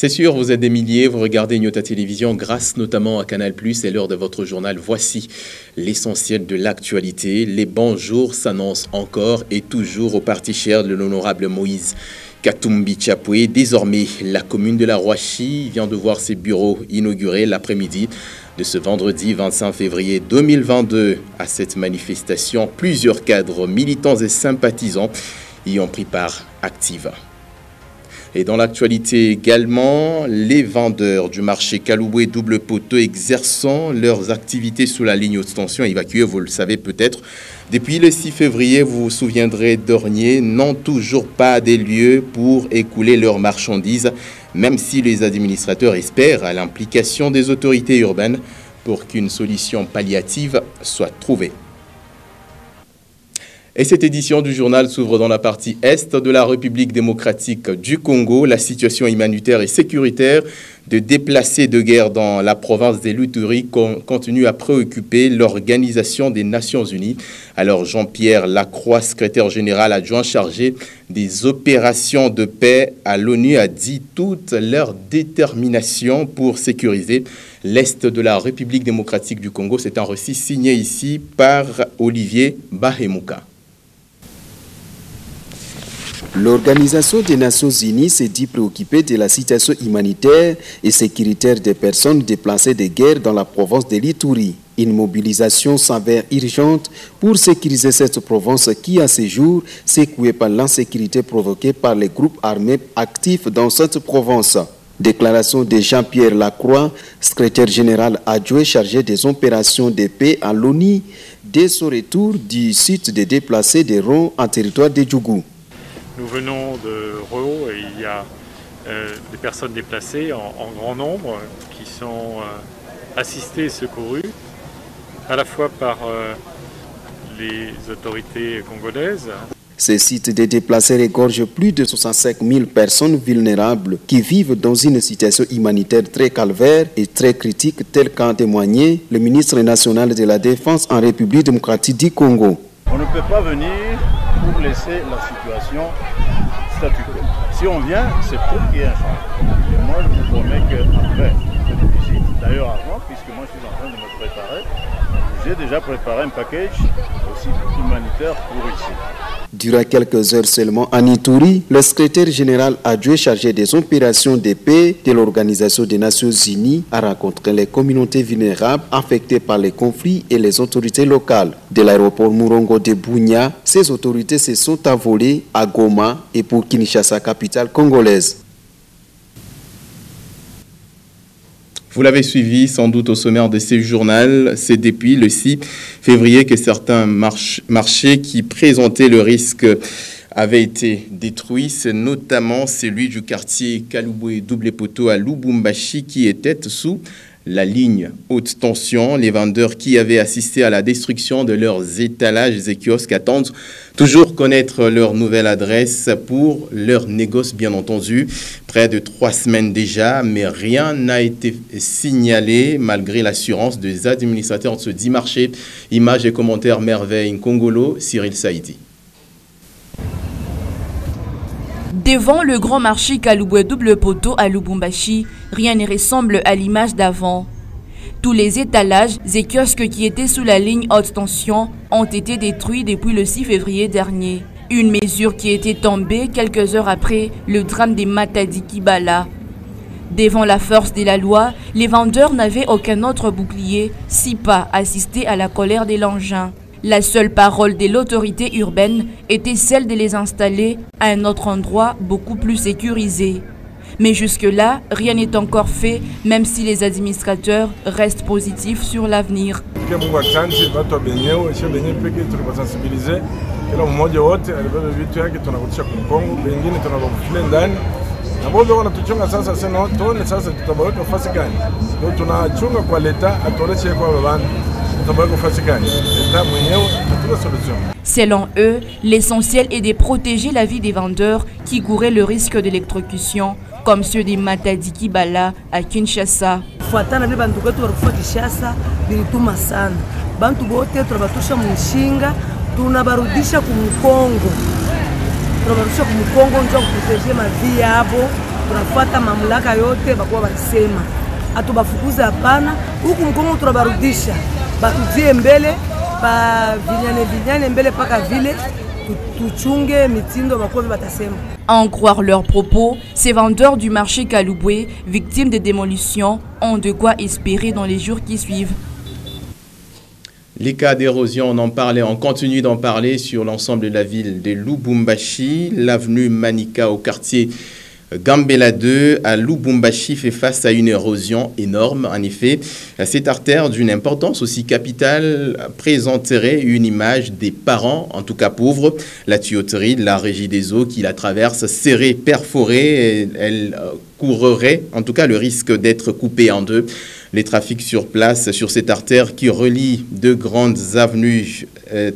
C'est sûr, vous êtes des milliers, vous regardez Nyota Télévision grâce notamment à Canal+, et l'heure de votre journal. Voici l'essentiel de l'actualité. Les bons jours s'annoncent encore et toujours au parti cher de l'honorable Moïse Katumbi Chapwe. Désormais, la commune de la Rouachi vient de voir ses bureaux inaugurés l'après-midi de ce vendredi 25 février 2022. À cette manifestation, plusieurs cadres, militants et sympathisants y ont pris part active. Et dans l'actualité également, les vendeurs du marché Kaloué Double Poteau exerçant leurs activités sous la ligne haute tension évacuée, vous le savez peut-être, depuis le 6 février, vous vous souviendrez, Dornier n'ont toujours pas des lieux pour écouler leurs marchandises, même si les administrateurs espèrent à l'implication des autorités urbaines pour qu'une solution palliative soit trouvée. Et cette édition du journal s'ouvre dans la partie est de la République démocratique du Congo. La situation humanitaire et sécuritaire de déplacés de guerre dans la province de l'Ituri continue à préoccuper l'Organisation des Nations Unies. Alors Jean-Pierre Lacroix, secrétaire général adjoint chargé des opérations de paix à l'ONU, a dit toute leur détermination pour sécuriser l'est de la République démocratique du Congo. C'est un récit signé ici par Olivier Bahemouka. L'Organisation des Nations Unies s'est dit préoccupée de la situation humanitaire et sécuritaire des personnes déplacées de guerre dans la province de l'Ituri. Une mobilisation s'avère urgente pour sécuriser cette province qui, à ce jour, secouée par l'insécurité provoquée par les groupes armés actifs dans cette province. Déclaration de Jean-Pierre Lacroix, secrétaire général adjoint chargé des opérations de paix à l'ONU, dès son retour du site de déplacés de Ron en territoire de Djougou. Nous venons de Ro et il y a des personnes déplacées en grand nombre qui sont assistées et secourues à la fois par les autorités congolaises. Ce site de déplacés regorge plus de 65 000 personnes vulnérables qui vivent dans une situation humanitaire très calvaire et très critique, tel qu'a témoigné le ministre national de la Défense en République démocratique du Congo. On ne peut pas venir pour laisser la situation statu quo. Si on vient, c'est pour qu'il y ait un changement. Et moi, je vous promets qu'après cette visite, d'ailleurs avant, puisque moi je suis en train de me préparer, j'ai déjà préparé un package aussi humanitaire pour ici. Durant quelques heures seulement en Ituri, le secrétaire général adjoint chargé des opérations de paix de l'Organisation des Nations Unies a rencontré les communautés vulnérables affectées par les conflits et les autorités locales. De l'aéroport Murongo de Bunia, ces autorités se sont envolées à Goma et pour Kinshasa, capitale congolaise. Vous l'avez suivi sans doute au sommaire de ce journal. C'est depuis le 6 février que certains marchés qui présentaient le risque avaient été détruits. C'est notamment celui du quartier Kaloué Double Poteau à Lubumbashi qui était sous la ligne haute tension. Les vendeurs qui avaient assisté à la destruction de leurs étalages et kiosques attendent toujours connaître leur nouvelle adresse pour leur négoce, bien entendu. Près de 3 semaines déjà, mais rien n'a été signalé malgré l'assurance des administrateurs de ce dit marché. Images et commentaires merveille Congolo, Cyril Saïdi. Devant le grand marché Kaloué Double Poteau à Lubumbashi, rien ne ressemble à l'image d'avant. Tous les étalages et kiosques qui étaient sous la ligne haute tension ont été détruits depuis le 6 février dernier. Une mesure qui était tombée quelques heures après le drame des Matadi Kibala. Devant la force de la loi, les vendeurs n'avaient aucun autre bouclier, si pas assister à la colère des Langins. La seule parole de l'autorité urbaine était celle de les installer à un autre endroit beaucoup plus sécurisé. Mais jusque-là, rien n'est encore fait, même si les administrateurs restent positifs sur l'avenir. Selon eux, l'essentiel est de protéger la vie des vendeurs qui couraient le risque d'électrocution, comme ceux des Matadi Kibala à Kinshasa. tunafuata mamlaka yote bakuwa walisema. Atubafukuze hapana, huku mkongo tunabarudisha. Batudie mbele, ba vinyane mbele paka vile, tuchunge mitindo bakuwa batasema. À en croire leurs propos, ces vendeurs du marché Kalouboué, victimes de démolitions, ont de quoi espérer dans les jours qui suivent. Les cas d'érosion, on en parlait, on continue d'en parler sur l'ensemble de la ville de Lubumbashi. L'avenue Manika au quartier Gambela 2 à Lubumbashi fait face à une érosion énorme. En effet, cette artère d'une importance aussi capitale présenterait une image des parents, en tout cas pauvres. La tuyauterie de la régie des eaux qui la traverse serait perforée et elle courrait en tout cas le risque d'être coupée en deux. Les trafics sur place, sur cette artère qui relie deux grandes avenues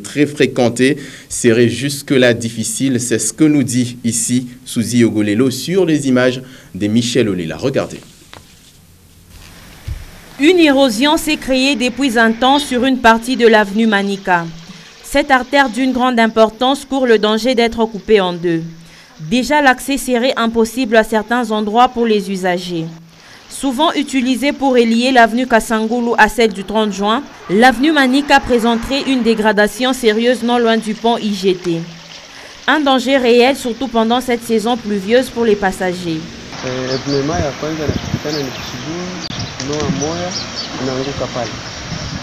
très fréquentées, serait jusque-là difficile. C'est ce que nous dit ici Suzy Ogolelo sur les images de Michel Olela. Regardez. Une érosion s'est créée depuis un temps sur une partie de l'avenue Manika. Cette artère d'une grande importance court le danger d'être coupée en deux. Déjà, l'accès serait impossible à certains endroits pour les usagers. Souvent utilisée pour relier l'avenue Kassangoulou à celle du 30 juin, l'avenue Manika présenterait une dégradation sérieuse non loin du pont IGT. Un danger réel, surtout pendant cette saison pluvieuse pour les passagers.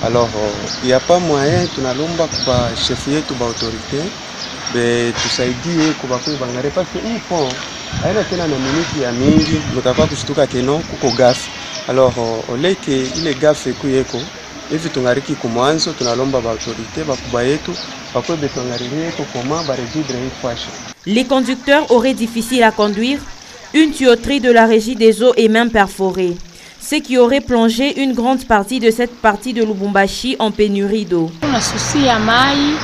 Alors, il n'y a pas moyen, tunalomba kuba chef yetu ba autorité, be tusaidie kubakuwa bangare parce que il pont aina tena na minute ya mingi mutakuwa kushtuka keno kuko gafi. Alors oleke ile gafi kuyeko hivi tungariki kumwanzo tunalomba ba autorité bakuba yetu bakwe betongarire ko comment ba résoudre une fois. Les conducteurs auraient difficile à conduire, une tuyauterie de la régie des eaux est même perforée, ce qui aurait plongé une grande partie de cette partie de Lubumbashi en pénurie d'eau. Kuna susi ya mai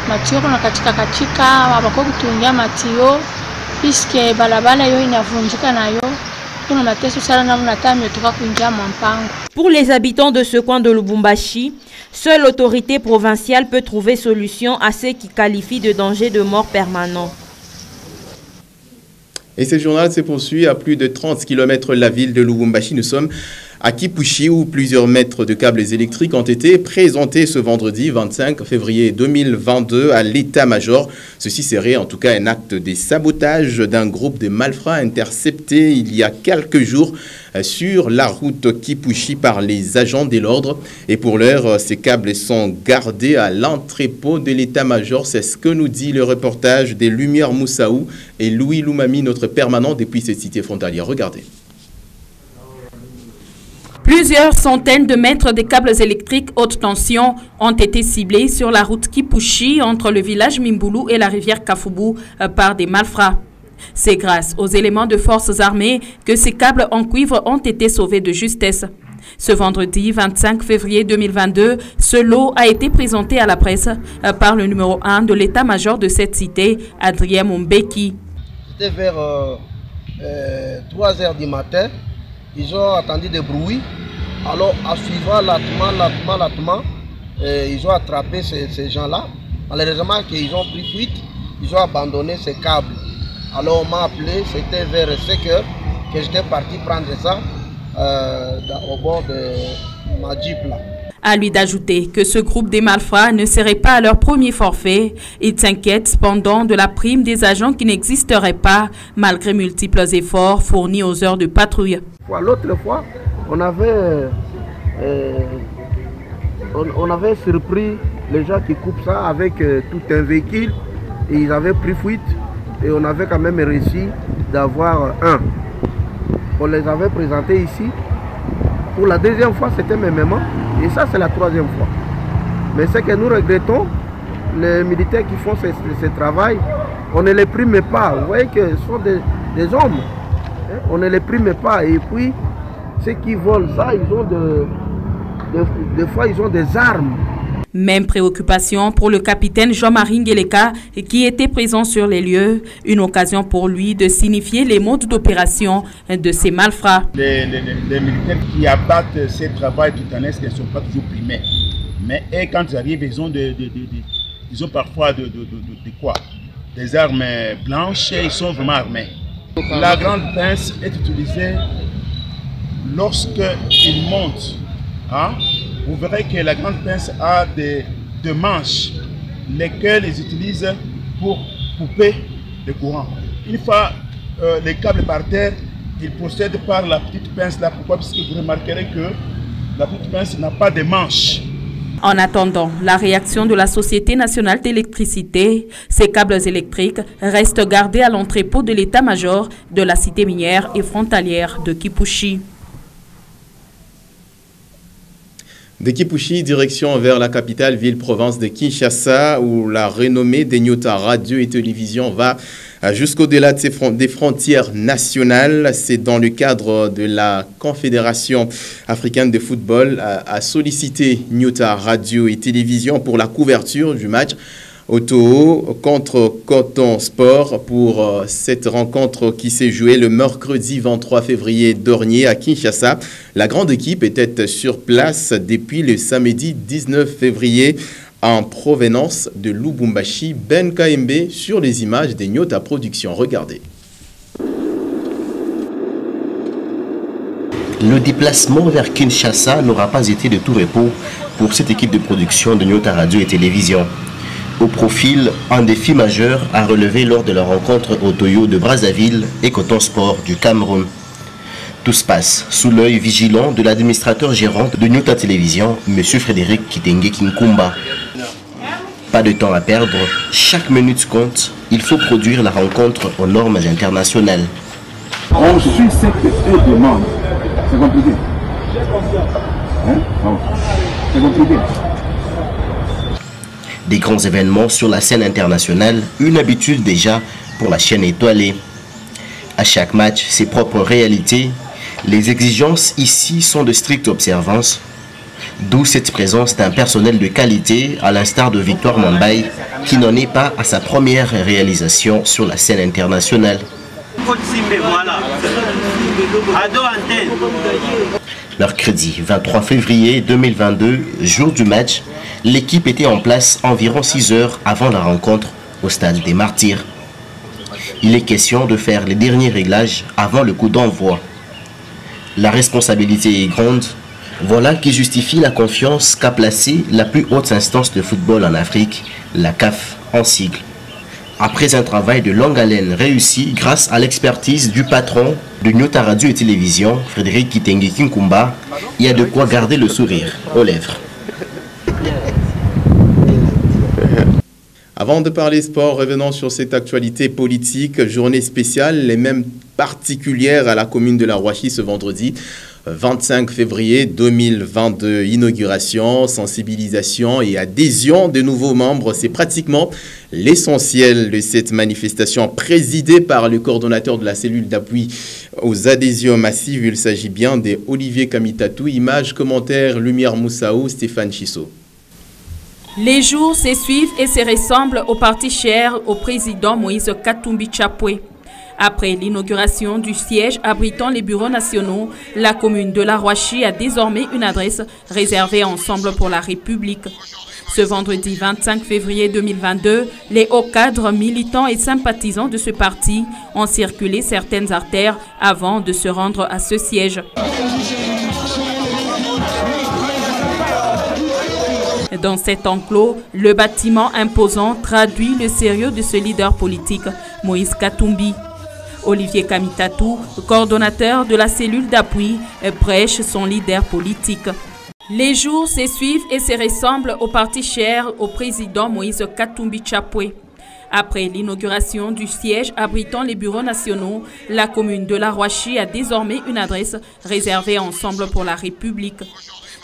matio kuna katika wabako kutungia matio puisque balabala yo inavunjika nayo. Pour les habitants de ce coin de Lubumbashi, seule l'autorité provinciale peut trouver solution à ce qui qualifie de danger de mort permanent. Et ce journal se poursuit à plus de 30 km de la ville de Lubumbashi. Nous sommes à Kipushi où plusieurs mètres de câbles électriques ont été présentés ce vendredi 25 février 2022 à l'état-major. Ceci serait en tout cas un acte de sabotage d'un groupe de malfrats intercepté il y a quelques jours sur la route Kipushi par les agents de l'ordre. Et pour l'heure, ces câbles sont gardés à l'entrepôt de l'état-major. C'est ce que nous dit le reportage des Lumières Moussaou et Louis Loumami, notre permanent depuis cette cité frontalière. Regardez. Plusieurs centaines de mètres de câbles électriques haute tension ont été ciblés sur la route Kipushi entre le village Mimboulou et la rivière Kafoubou par des malfrats. C'est grâce aux éléments de forces armées que ces câbles en cuivre ont été sauvés de justesse. Ce vendredi 25 février 2022, ce lot a été présenté à la presse par le numéro 1 de l'état-major de cette cité, Adrien Mombeki. C'était vers 3 heures du matin. Ils ont entendu des bruits, alors en suivant lentement, ils ont attrapé ces gens-là. Malheureusement, ils ont pris fuite, ils ont abandonné ces câbles. Alors on m'a appelé, c'était vers 5 heures que j'étais parti prendre ça au bord de ma Jeep là. À lui d'ajouter que ce groupe des malfrats ne serait pas à leur premier forfait. Ils s'inquiètent cependant de la prime des agents qui n'existerait pas malgré multiples efforts fournis aux heures de patrouille. L'autre fois, on avait surpris les gens qui coupent ça avec tout un véhicule et ils avaient pris fuite et on avait quand même réussi d'avoir un. On les avait présentés ici. Pour la deuxième fois, c'était mes mamans. Et ça, c'est la troisième fois. Mais ce que nous regrettons, les militaires qui font ce travail, on ne les prime pas. Vous voyez que ce sont des hommes. On ne les prime pas. Et puis, ceux qui volent ça, ils ont des fois, ils ont des armes. Même préoccupation pour le capitaine Jean-Marie Ngeleka qui était présent sur les lieux. Une occasion pour lui de signifier les modes d'opération de ces malfrats. Les militaires qui abattent ces travaux titanesques ne sont pas toujours primés. Mais quand ils arrivent, ils ont parfois quoi? Des armes blanches et ils sont vraiment armés. La grande pince est utilisée lorsqu'il monte. Hein? Vous verrez que la grande pince a des manches, lesquelles ils utilisent pour couper le courant. Une fois les câbles par terre, ils procèdent par la petite pince là. Pourquoi? Parce que vous remarquerez que la petite pince n'a pas de manches. En attendant la réaction de la Société nationale d'électricité, ces câbles électriques restent gardés à l'entrepôt de l'état-major de la cité minière et frontalière de Kipushi. De Kipushi, direction vers la capitale ville-province de Kinshasa, où la renommée des Nyota Radio et Télévision va jusqu'au-delà des frontières nationales. C'est dans le cadre de la Confédération africaine de football à solliciter Nyota Radio et Télévision pour la couverture du match Oto contre Coton Sport pour cette rencontre qui s'est jouée le mercredi 23 février dernier à Kinshasa. La grande équipe était sur place depuis le samedi 19 février en provenance de Lubumbashi. Ben KMB sur les images des Nyota Productions. Regardez. Le déplacement vers Kinshasa n'aura pas été de tout repos pour cette équipe de production de Nyota Radio et Télévision. Au profil, un défi majeur à relever lors de la rencontre au Toyo de Brazzaville et Coton Sport du Cameroun. Tout se passe sous l'œil vigilant de l'administrateur gérant de Nyota Télévision, M. Frédéric Kitenge Kinkumba. Pas de temps à perdre, chaque minute compte, il faut produire la rencontre aux normes internationales. On suit cette demande. C'est compliqué. C'est compliqué. Des grands événements sur la scène internationale, une habitude déjà pour la chaîne étoilée. À chaque match, ses propres réalités. Les exigences ici sont de stricte observance, d'où cette présence d'un personnel de qualité, à l'instar de Victoire Mwambaye, qui n'en est pas à sa première réalisation sur la scène internationale. Mercredi 23 février 2022, jour du match, l'équipe était en place environ 6 heures avant la rencontre au stade des Martyrs. Il est question de faire les derniers réglages avant le coup d'envoi. La responsabilité est grande, voilà qui justifie la confiance qu'a placée la plus haute instance de football en Afrique, la CAF en sigle. Après un travail de longue haleine réussi grâce à l'expertise du patron de Nyota Radio et Télévision, Frédéric Kitenge Kinkumba, il y a de quoi garder le sourire aux lèvres. Avant de parler sport, revenons sur cette actualité politique. Journée spéciale, les mêmes particulières à la commune de la Rouachi ce vendredi 25 février 2022. Inauguration, sensibilisation et adhésion de nouveaux membres. C'est pratiquement l'essentiel de cette manifestation présidée par le coordonnateur de la cellule d'appui aux adhésions massives. Il s'agit bien d'Olivier Kamitatou. Images, commentaires, Lumière Moussaou, Stéphane Chisso. Les jours se suivent et se ressemblent au parti cher au président Moïse Katumbi Chapwe. Après l'inauguration du siège abritant les bureaux nationaux, la commune de la Rouachi a désormais une adresse réservée Ensemble pour la République. Ce vendredi 25 février 2022, les hauts cadres, militants et sympathisants de ce parti ont circulé certaines artères avant de se rendre à ce siège. Dans cet enclos, le bâtiment imposant traduit le sérieux de ce leader politique, Moïse Katumbi. Olivier Kamitatou, coordonnateur de la cellule d'appui, prêche son leader politique. Les jours se suivent et se ressemblent au parti cher au président Moïse Katumbi Chapwe. Après l'inauguration du siège abritant les bureaux nationaux, la commune de la Rouachi a désormais une adresse réservée Ensemble pour la République.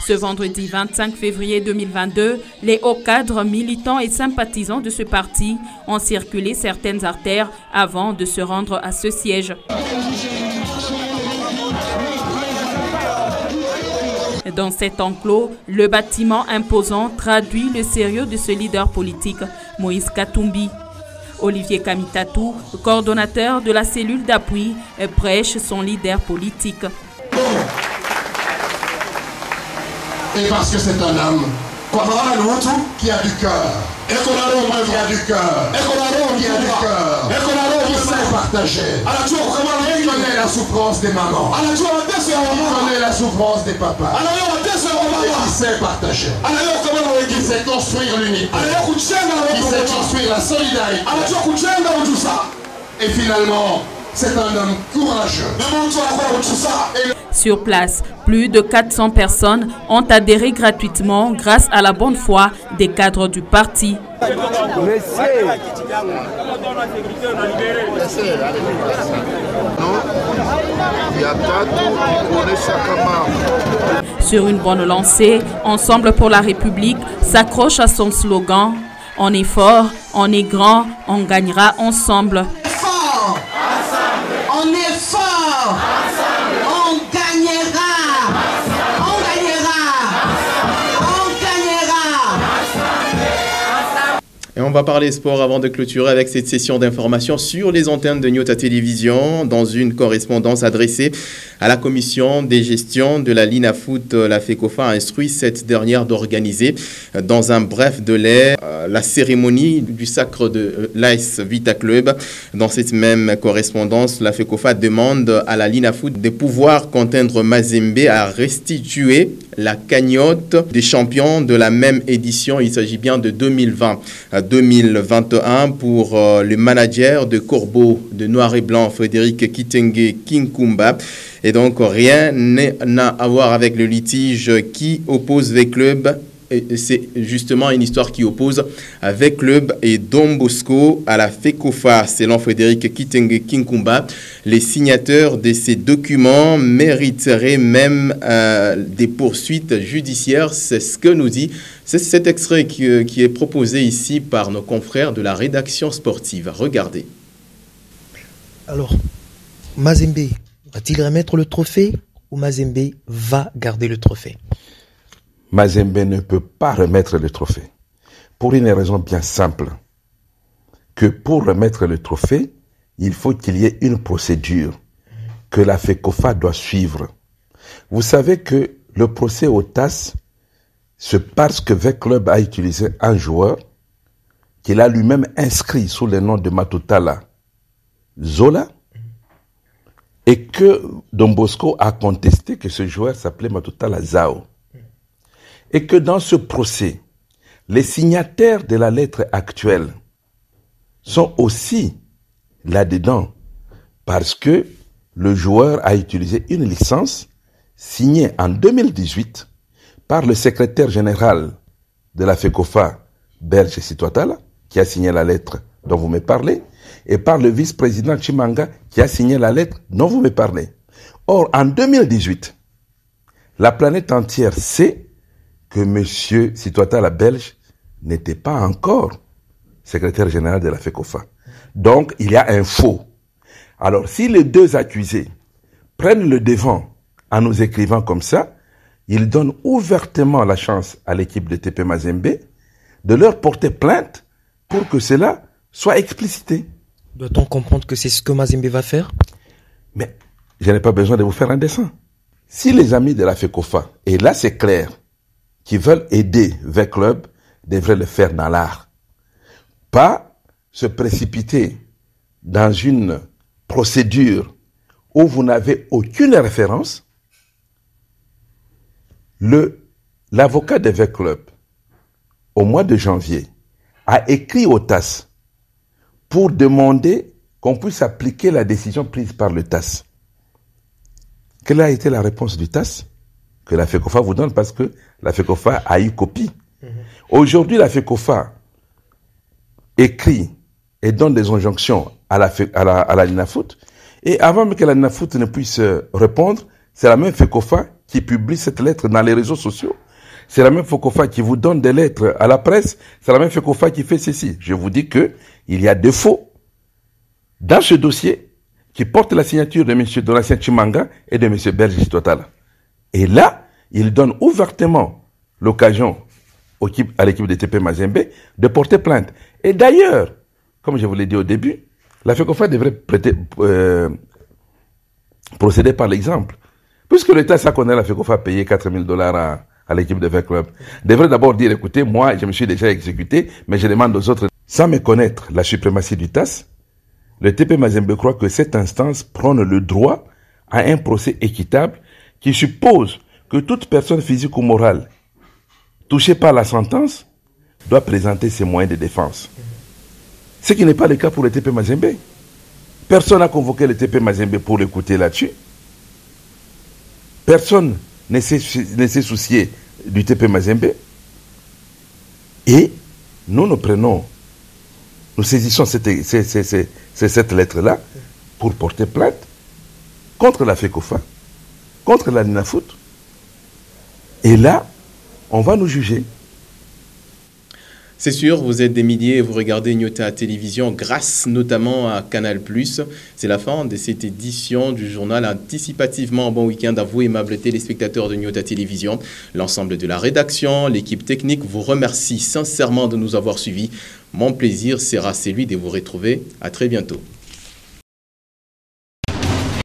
Ce vendredi 25 février 2022, les hauts cadres, militants et sympathisants de ce parti ont circulé certaines artères avant de se rendre à ce siège. Dans cet enclos, le bâtiment imposant traduit le sérieux de ce leader politique, Moïse Katumbi. Olivier Kamitatou, coordonnateur de la cellule d'appui, prêche son leader politique. Et parce que c'est un homme Kwa maana ni mtu qui a du cœur. Eko na roho mwema. Qui a du cœur. Eko na roho qui a du cœur. Eko na roho qui sait partager. Anajua kukamana wengi. Connaît la souffrance des mamans. Anajua mateso ya mama. Connaît la souffrance des papas. Anajua mateso ya mama. Et qui sait partager. Anajua kukamana wengi. Qui sait construire l'unité. Anajua kujenga na qui sait construire la solidarité. Anajua kujenga utusa. Et finalement, c'est un homme courageux. Sur place, plus de 400 personnes ont adhéré gratuitement grâce à la bonne foi des cadres du parti. Sur une bonne lancée, Ensemble pour la République s'accroche à son slogan « On est fort, on est grand, on gagnera ensemble ». On est fort, on gagnera, on gagnera, on gagnera. Et on va parler sport avant de clôturer avec cette session d'information sur les antennes de Nyota Télévision dans une correspondance adressée à la commission des gestions de la Linafoot. La FECOFA a instruit cette dernière d'organiser dans un bref délai la cérémonie du sacre de l'AS Vita Club. Dans cette même correspondance, la FECOFA demande à la Linafoot de pouvoir contraindre Mazembe à restituer la cagnotte des champions de la même édition. Il s'agit bien de 2020-2021 pour le manager de Corbeau de Noir et Blanc, Frédéric Kitenge Kinkumba. Et donc, rien n'a à voir avec le litige qui oppose les clubs. C'est justement une histoire qui oppose avec Club et Don Bosco à la FECOFA. Selon Frédéric Kitenge Kinkumba, les signataires de ces documents mériteraient même des poursuites judiciaires. C'est ce que nous dit. C'est cet extrait qui est proposé ici par nos confrères de la rédaction sportive. Regardez. Alors, Mazembe va-t-il remettre le trophée ou Mazembe va garder le trophée? Mazembe ne peut pas remettre le trophée. Pour une raison bien simple. Que pour remettre le trophée, il faut qu'il y ait une procédure que la FECOFA doit suivre. Vous savez que le procès au TAS, c'est parce que V Club a utilisé un joueur qu'il a lui-même inscrit sous le nom de Matutala Zola, et que Don Bosco a contesté que ce joueur s'appelait Matutala Zao. Et que dans ce procès, les signataires de la lettre actuelle sont aussi là-dedans, parce que le joueur a utilisé une licence signée en 2018 par le secrétaire général de la FECOFA, Belge Situatala, qui a signé la lettre dont vous me parlez, et par le vice-président Chimanga, qui a signé la lettre dont vous me parlez. Or, en 2018, la planète entière sait que M. Situatala Belge n'était pas encore secrétaire général de la FECOFA. Donc, il y a un faux. Alors, si les deux accusés prennent le devant en nous écrivant comme ça, ils donnent ouvertement la chance à l'équipe de TP Mazembe de leur porter plainte pour que cela soit explicité. Doit-on comprendre que c'est ce que Mazembe va faire? Mais je n'ai pas besoin de vous faire un dessin. Si les amis de la FECOFA, et là c'est clair, qui veulent aider V Club, devraient le faire dans l'art. Pas se précipiter dans une procédure où vous n'avez aucune référence. L'avocat de V Club, au mois de janvier, a écrit au TAS pour demander qu'on puisse appliquer la décision prise par le TAS. Quelle a été la réponse du TAS? Que la FECOFA vous donne, parce que la FECOFA a eu copie. Aujourd'hui, la FECOFA écrit et donne des injonctions à la Linafoot, et avant même que la Linafoot ne puisse répondre, c'est la même FECOFA qui publie cette lettre dans les réseaux sociaux. C'est la même FECOFA qui vous donne des lettres à la presse. C'est la même FECOFA qui fait ceci. Je vous dis que il y a des faux dans ce dossier qui porte la signature de M. Donatien Chimanga et de M. Belge Situatala. Et là, il donne ouvertement l'occasion à l'équipe de TP Mazembe de porter plainte. Et d'ailleurs, comme je vous l'ai dit au début, la FECOFA devrait procéder par l'exemple. Puisque l'État, ça connaît, la FECOFA a payé $4 000 à à l'équipe de 20 clubs. Devrait d'abord dire, écoutez, moi, je me suis déjà exécuté, mais je demande aux autres. Sans méconnaître la suprématie du TAS, le TP Mazembe croit que cette instance prône le droit à un procès équitable qui suppose que toute personne physique ou morale touchée par la sentence doit présenter ses moyens de défense. Ce qui n'est pas le cas pour le TP Mazembe. Personne n'a convoqué le TP Mazembe pour l'écouter là-dessus. Personne ne s'est soucié du TP Mazembe. Et nous saisissons cette lettre-là pour porter plainte contre la FECOFA, contre la Linafoot. Et là, on va nous juger. C'est sûr, vous êtes des milliers et vous regardez Nyota Télévision grâce notamment à Canal+. C'est la fin de cette édition du journal anticipativement. Bon week-end à vous, aimables téléspectateurs de Nyota Télévision. L'ensemble de la rédaction, l'équipe technique vous remercie sincèrement de nous avoir suivis. Mon plaisir sera celui de vous retrouver. À très bientôt.